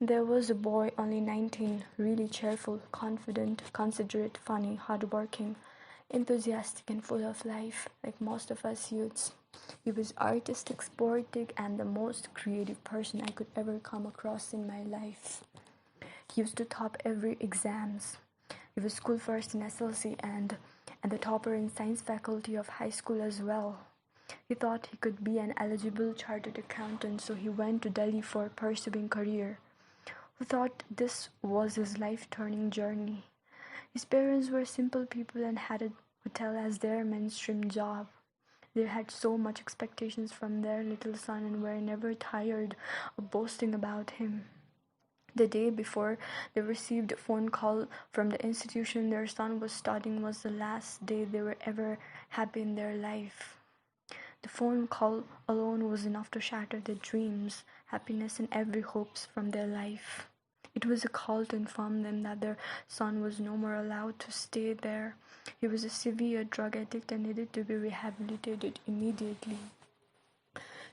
There was a boy, only 19, really cheerful, confident, considerate, funny, hardworking, enthusiastic and full of life, like most of us youths. He was artistic, sportive, and the most creative person I could ever come across in my life. He used to top every exams. He was school first in SLC and the topper in science faculty of high school as well. He thought he could be an eligible chartered accountant, so he went to Delhi for pursuing career. Who thought this was his life-turning journey. His parents were simple people and had a hotel as their mainstream job. They had so much expectations from their little son and were never tired of boasting about him. The day before they received a phone call from the institution their son was studying was the last day they were ever happy in their life. The phone call alone was enough to shatter their dreams, happiness, and every hopes from their life. It was a call to inform them that their son was no more allowed to stay there. He was a severe drug addict and needed to be rehabilitated immediately.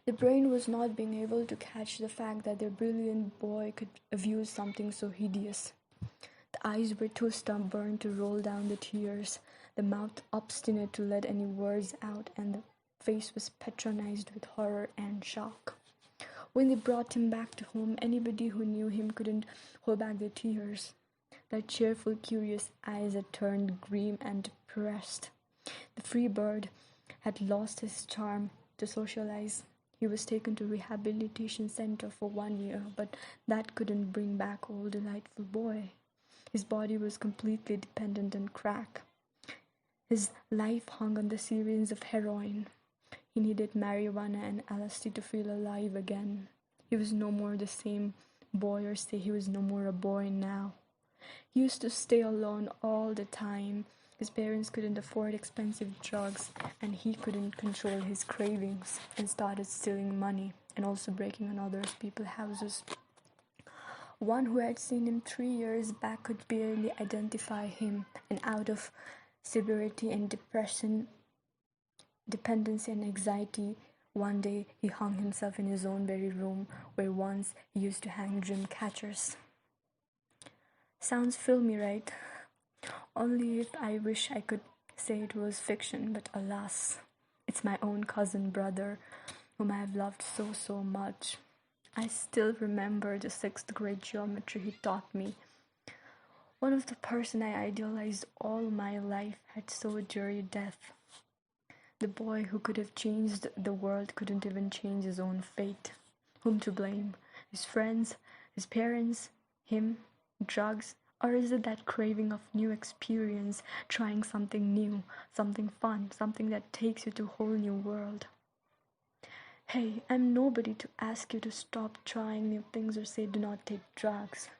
The brain was not being able to catch the fact that their brilliant boy could abuse something so hideous. The eyes were too stubborn to roll down the tears, the mouth obstinate to let any words out, and the face was patronized with horror and shock. When they brought him back to home, anybody who knew him couldn't hold back their tears. Their cheerful, curious eyes had turned grim and depressed. The free bird had lost his charm to socialize. He was taken to rehabilitation center for 1 year, but that couldn't bring back old delightful boy. His body was completely dependent on crack. His life hung on the syringe of heroin. He needed marijuana and LSD to feel alive again. He was no more the same boy, or say he was no more a boy now. He used to stay alone all the time. His parents couldn't afford expensive drugs, and he couldn't control his cravings and started stealing money and also breaking in other people's houses. One who had seen him 3 years back could barely identify him, and out of severity and depression, dependency and anxiety, one day he hung himself in his own very room where once he used to hang dream catchers. Sounds filmy, right? Only if I wish I could say it was fiction, but alas, it's my own cousin brother, whom I have loved so much. I still remember the 6th grade geometry he taught me. One of the person I idealized all my life had so dreary death. The boy who could have changed the world couldn't even change his own fate. Whom to blame? His friends, his parents, him, drugs, or is it that craving of new experience, trying something new, something fun, something that takes you to a whole new world? Hey, I'm nobody to ask you to stop trying new things or say do not take drugs.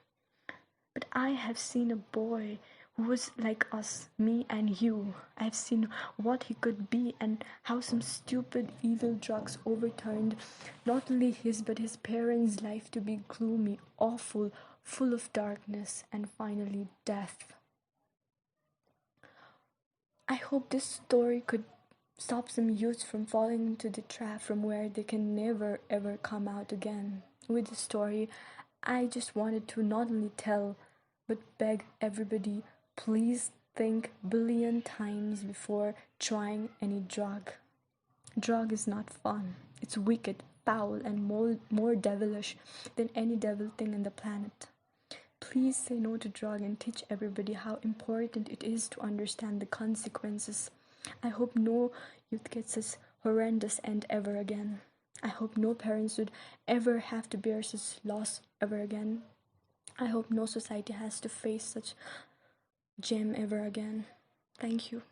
But I have seen a boy who was like us, me and you. I have seen what he could be and how some stupid, evil drugs overturned not only his but his parents' life to be gloomy, awful, full of darkness, and finally death. I hope this story could stop some youths from falling into the trap from where they can never ever come out again. With this story, I just wanted to not only tell but beg everybody, please think billion times before trying any drug. Drug is not fun. It's wicked, foul, and more devilish than any devil thing on the planet. Please say no to drug and teach everybody how important it is to understand the consequences. I hope no youth gets this horrendous end ever again. I hope no parents would ever have to bear such loss ever again. I hope no society has to face such gem ever again. Thank you.